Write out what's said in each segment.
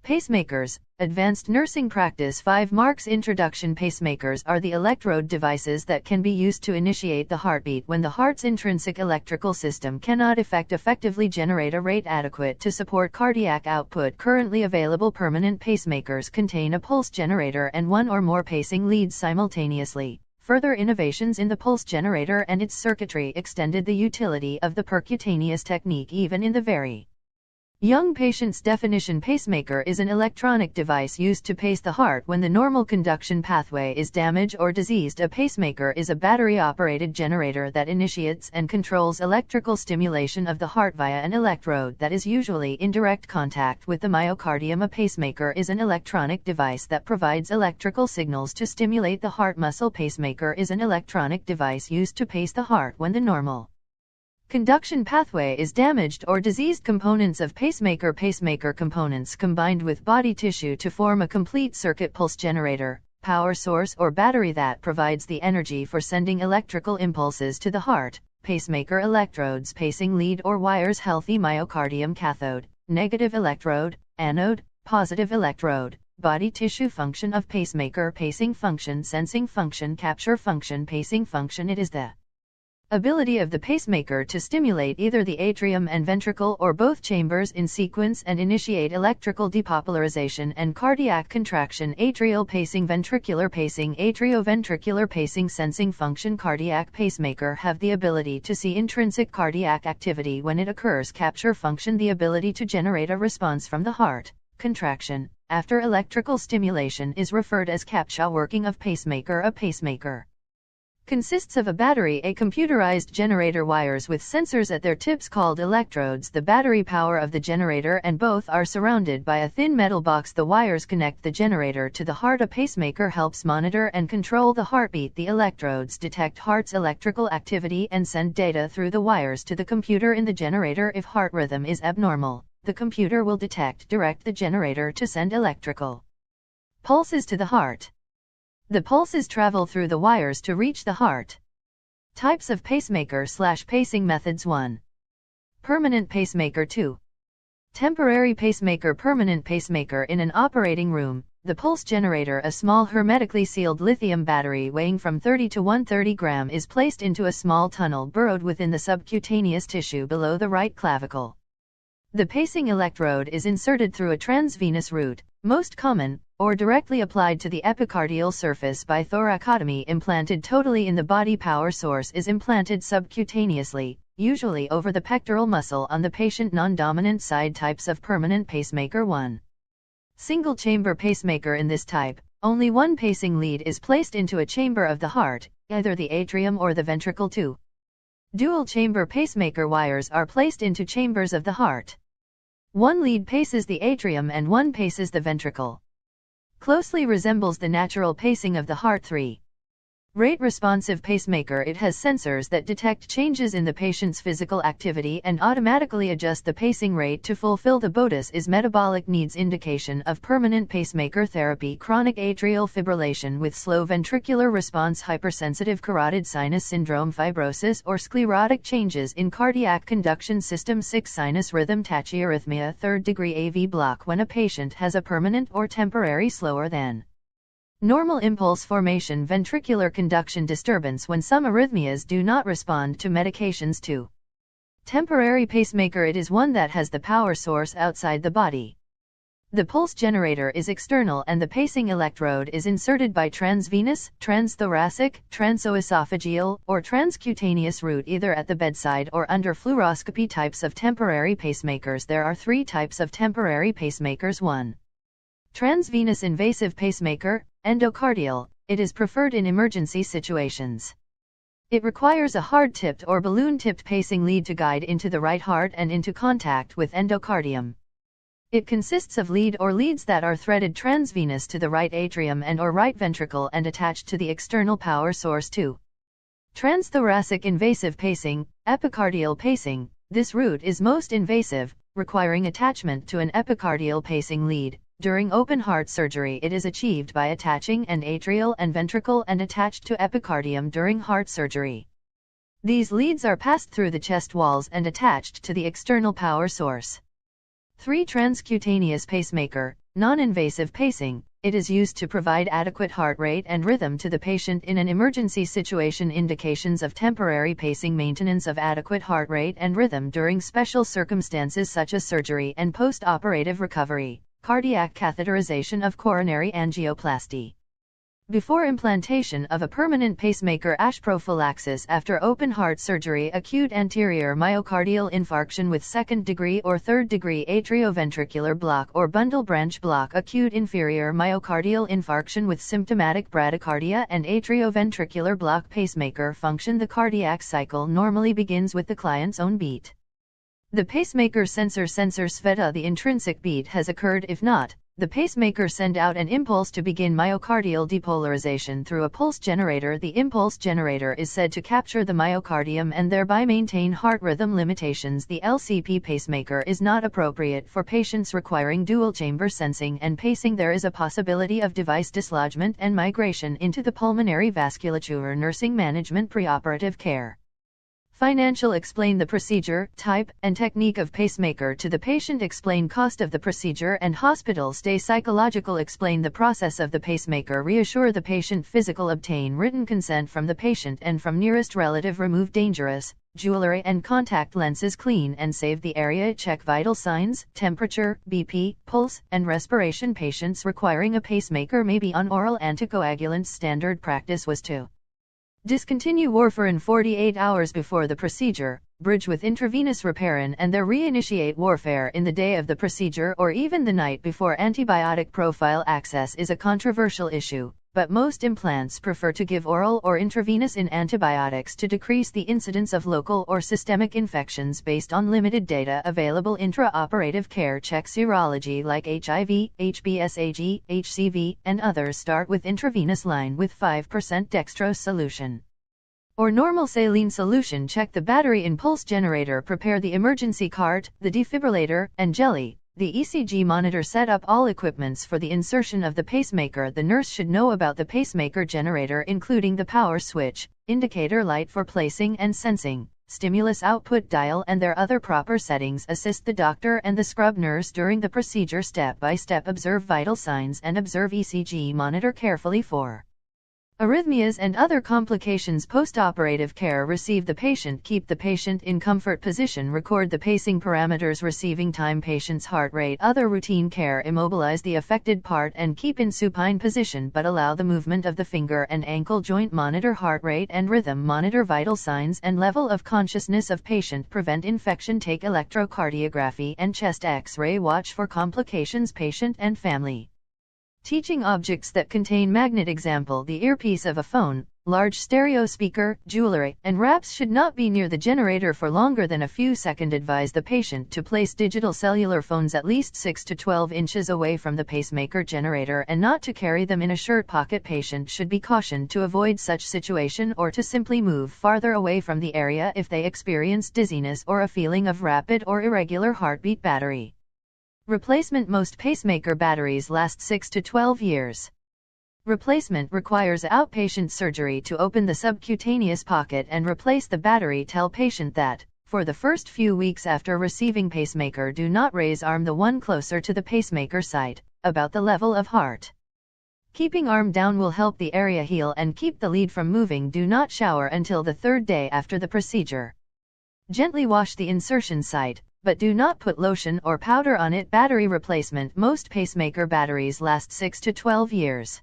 Pacemakers, Advanced Nursing Practice 5 Marks Introduction. Pacemakers are the electrode devices that can be used to initiate the heartbeat when the heart's intrinsic electrical system cannot effectively generate a rate adequate to support cardiac output. Currently available permanent pacemakers contain a pulse generator and one or more pacing leads simultaneously. Further innovations in the pulse generator and its circuitry extended the utility of the percutaneous technique even in the very young patients. Definition: pacemaker is an electronic device used to pace the heart when the normal conduction pathway is damaged or diseased. A pacemaker is a battery-operated generator that initiates and controls electrical stimulation of the heart via an electrode that is usually in direct contact with the myocardium. A pacemaker is an electronic device that provides electrical signals to stimulate the heart muscle. Pacemaker is an electronic device used to pace the heart when the normal conduction pathway is damaged or diseased. Components of pacemaker: pacemaker components combined with body tissue to form a complete circuit. Pulse generator, power source or battery that provides the energy for sending electrical impulses to the heart. Pacemaker electrodes: pacing lead or wires. Healthy myocardium: cathode, negative electrode, anode, positive electrode. Body tissue: function of pacemaker: pacing function, sensing function, capture function. Pacing function: it is the ability of the pacemaker to stimulate either the atrium and ventricle or both chambers in sequence and initiate electrical depopularization and cardiac contraction. Atrial pacing, ventricular pacing, atrioventricular pacing. Sensing function: cardiac pacemaker have the ability to see intrinsic cardiac activity when it occurs. Capture function: the ability to generate a response from the heart contraction after electrical stimulation is referred as capture. Working of pacemaker: a pacemaker consists of a battery, a computerized generator, wires with sensors at their tips called electrodes, the battery power of the generator, and both are surrounded by a thin metal box. The wires connect the generator to the heart. A pacemaker helps monitor and control the heartbeat. The electrodes detect heart's electrical activity and send data through the wires to the computer in the generator. If heart rhythm is abnormal, the computer will direct the generator to send electrical pulses to the heart. The pulses travel through the wires to reach the heart. Types of pacemaker/pacing methods: 1. Permanent pacemaker. 2. Temporary pacemaker. Permanent pacemaker. In an operating room, the pulse generator, a small hermetically sealed lithium battery weighing from 30 to 130 gram, is placed into a small tunnel burrowed within the subcutaneous tissue below the right clavicle. The pacing electrode is inserted through a transvenous route, most common, or directly applied to the epicardial surface by thoracotomy. Implanted totally in the body. Power source is implanted subcutaneously, usually over the pectoral muscle on the patient non-dominant side. Types of permanent pacemaker: 1. Single chamber pacemaker. In this type, only one pacing lead is placed into a chamber of the heart, either the atrium or the ventricle. 2. Dual chamber pacemaker. Wires are placed into chambers of the heart. One lead paces the atrium and one paces the ventricle. Closely resembles the natural pacing of the heart. 3. Rate responsive pacemaker. It has sensors that detect changes in the patient's physical activity and automatically adjust the pacing rate to fulfill the BOTUS is metabolic needs. Indication of permanent pacemaker therapy: chronic atrial fibrillation with slow ventricular response, hypersensitive carotid sinus syndrome, fibrosis or sclerotic changes in cardiac conduction system. 6. Sinus rhythm tachyarrhythmia, third-degree AV block. When a patient has a permanent or temporary slower than normal impulse formation ventricular conduction disturbance when some arrhythmias do not respond to medications. 2. Temporary pacemaker. It is one that has the power source outside the body. The pulse generator is external and the pacing electrode is inserted by transvenous, transthoracic, transoesophageal, or transcutaneous route, either at the bedside or under fluoroscopy. Types of temporary pacemakers. There are 3 types of temporary pacemakers. 1. Transvenous invasive pacemaker, endocardial. It is preferred in emergency situations. It requires a hard-tipped or balloon-tipped pacing lead to guide into the right heart and into contact with endocardium. It consists of lead or leads that are threaded transvenous to the right atrium and or right ventricle and attached to the external power source. 2. Transthoracic invasive pacing, epicardial pacing. This route is most invasive, requiring attachment to an epicardial pacing lead. During open heart surgery, it is achieved by attaching an atrial and ventricle and attached to epicardium during heart surgery. These leads are passed through the chest walls and attached to the external power source. 3. Transcutaneous pacemaker. Non-invasive pacing. It is used to provide adequate heart rate and rhythm to the patient in an emergency situation. Indications of temporary pacing: maintenance of adequate heart rate and rhythm during special circumstances such as surgery and post-operative recovery. Cardiac catheterization of coronary angioplasty. Before implantation of a permanent pacemaker. ASH prophylaxis after open heart surgery. Acute anterior myocardial infarction with second-degree or third-degree atrioventricular block or bundle branch block. Acute inferior myocardial infarction with symptomatic bradycardia and atrioventricular block. Pacemaker function. The cardiac cycle normally begins with the client's own beat. The pacemaker sensor sveta. The intrinsic beat has occurred. If not, the pacemaker send out an impulse to begin myocardial depolarization through a pulse generator. The impulse generator is said to capture the myocardium and thereby maintain heart rhythm. Limitations: the LCP pacemaker is not appropriate for patients requiring dual chamber sensing and pacing. There is a possibility of device dislodgement and migration into the pulmonary vasculature. Nursing management. Preoperative care. Financial: explain the procedure, type, and technique of pacemaker to the patient. Explain cost of the procedure and hospital stay. Psychological: explain the process of the pacemaker. Reassure the patient. Physical: obtain written consent from the patient and from nearest relative. Remove dangerous jewelry and contact lenses. Clean and save the area. Check vital signs, temperature, BP, pulse, and respiration. Patients requiring a pacemaker may be on oral anticoagulants. Standard practice was to discontinue warfarin 48 hours before the procedure, bridge with intravenous Reparin, and then reinitiate warfare in the day of the procedure or even the night before. Antibiotic profile: access is a controversial issue, but most implants prefer to give oral or intravenous antibiotics to decrease the incidence of local or systemic infections based on limited data available. Intraoperative care: check serology like HIV, HBsAg, HCV, and others. Start with intravenous line with 5% dextrose solution or normal saline solution. Check the battery in pulse generator. Prepare the emergency cart, the defibrillator, and jelly. The ECG monitor. Set up all equipments for the insertion of the pacemaker. The nurse should know about the pacemaker generator, including the power switch, indicator light for placing and sensing, stimulus output dial, and their other proper settings. Assist the doctor and the scrub nurse during the procedure step by step. Observe vital signs and observe ECG monitor carefully for arrhythmias and other complications. Post-operative care: receive the patient, keep the patient in comfort position, record the pacing parameters, receiving time, patient's heart rate. Other routine care: immobilize the affected part and keep in supine position but allow the movement of the finger and ankle joint. Monitor heart rate and rhythm, monitor vital signs and level of consciousness of patient, prevent infection, take electrocardiography and chest x-ray, watch for complications. Patient and family. Teaching objects that contain magnet: example, the earpiece of a phone, large stereo speaker, jewelry, and wraps should not be near the generator for longer than a few seconds. Advise the patient to place digital cellular phones at least 6 to 12 inches away from the pacemaker generator and not to carry them in a shirt pocket. Patient should be cautioned to avoid such situation or to simply move farther away from the area if they experience dizziness or a feeling of rapid or irregular heartbeat. Battery replacement: most pacemaker batteries last 6 to 12 years. Replacement requires outpatient surgery to open the subcutaneous pocket and replace the battery. Tell patient that, for the first few weeks after receiving pacemaker, do not raise arm the one closer to the pacemaker site, about the level of heart. Keeping arm down will help the area heal and keep the lead from moving. Do not shower until the third day after the procedure. Gently wash the insertion site, but do not put lotion or powder on it. Battery replacement: most pacemaker batteries last 6 to 12 years.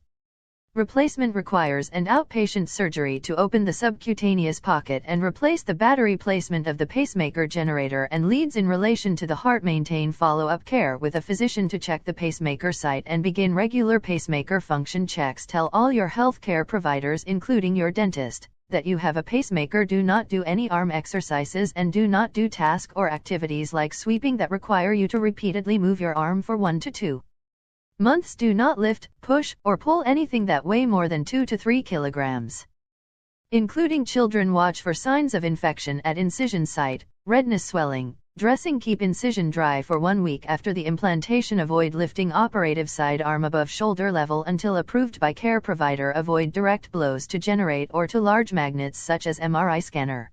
Replacement requires an outpatient surgery to open the subcutaneous pocket and replace the battery. Placement of the pacemaker generator and leads in relation to the heart. Maintain follow-up care with a physician to check the pacemaker site and begin regular pacemaker function checks. Tell all your healthcare providers, including your dentist, that you have a pacemaker. Do not do any arm exercises and do not do tasks or activities like sweeping that require you to repeatedly move your arm for 1 to 2 months. Do not lift, push, or pull anything that weigh more than 2 to 3 kilograms. Including children. Watch for signs of infection at incision site, redness, swelling. Dressing: keep incision dry for 1 week after the implantation. Avoid lifting operative side arm above shoulder level until approved by care provider. Avoid direct blows to generate or to large magnets such as MRI scanner.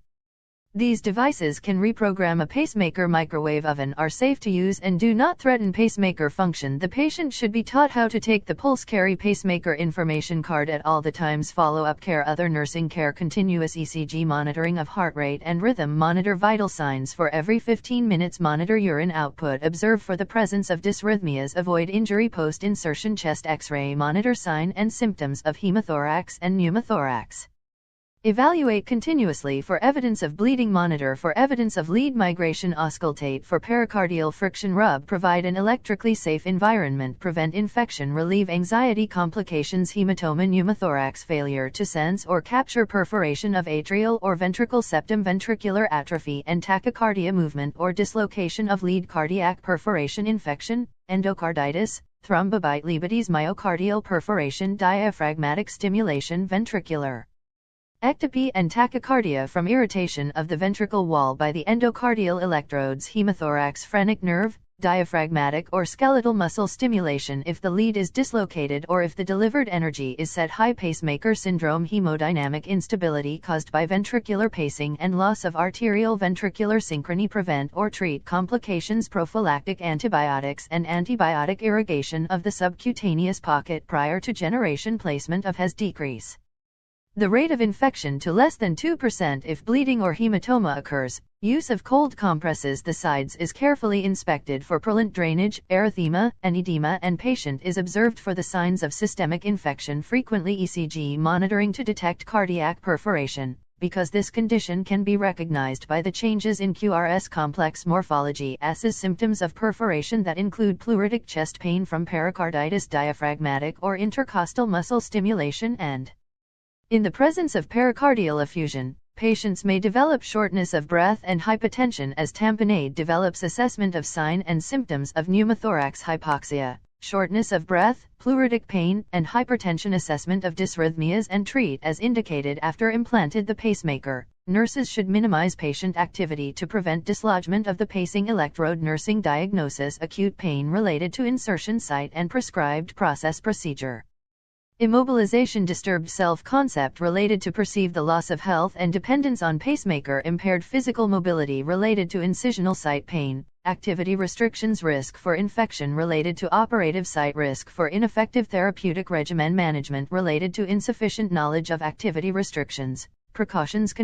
These devices can reprogram a pacemaker microwave oven, are safe to use and do not threaten pacemaker function. The patient should be taught how to take the pulse, carry pacemaker information card at all the times, follow-up care, other nursing care, continuous ECG monitoring of heart rate and rhythm, monitor vital signs for every 15 minutes, monitor urine output, observe for the presence of dysrhythmias, avoid injury post-insertion, chest X-ray, monitor sign and symptoms of hemothorax and pneumothorax. Evaluate continuously for evidence of bleeding, monitor for evidence of lead migration, auscultate for pericardial friction, rub, provide an electrically safe environment, prevent infection, relieve anxiety complications, hematoma, pneumothorax, failure to sense or capture perforation of atrial or ventricle septum, ventricular atrophy and tachycardia, movement or dislocation of lead, cardiac perforation, infection, endocarditis, thrombobite, lebedes, myocardial perforation, diaphragmatic stimulation, ventricular ectopy and tachycardia from irritation of the ventricle wall by the endocardial electrodes, hemothorax, phrenic nerve, diaphragmatic or skeletal muscle stimulation if the lead is dislocated or if the delivered energy is set high, pacemaker syndrome, hemodynamic instability caused by ventricular pacing and loss of arterial ventricular synchrony, prevent or treat complications, prophylactic antibiotics and antibiotic irrigation of the subcutaneous pocket prior to generation placement of has decrease the rate of infection to less than 2% if bleeding or hematoma occurs. Use of cold compresses. The sides is carefully inspected for purulent drainage, erythema, and edema, and patient is observed for the signs of systemic infection. Frequently ECG monitoring to detect cardiac perforation, because this condition can be recognized by the changes in QRS complex morphology. AS's symptoms of perforation that include pleuritic chest pain from pericarditis, diaphragmatic or intercostal muscle stimulation, and in the presence of pericardial effusion, patients may develop shortness of breath and hypotension as tamponade develops. Assessment of sign and symptoms of pneumothorax, hypoxia, shortness of breath, pleuritic pain, and hypertension. Assessment of dysrhythmias and treat as indicated after implanted the pacemaker. Nurses should minimize patient activity to prevent dislodgement of the pacing electrode. Nursing diagnosis: acute pain related to insertion site and prescribed process procedure. Immobilization: disturbed self-concept related to perceived the loss of health and dependence on pacemaker. Impaired physical mobility related to incisional site pain. Activity restrictions: risk for infection related to operative site, risk for ineffective therapeutic regimen management related to insufficient knowledge of activity restrictions. Precautions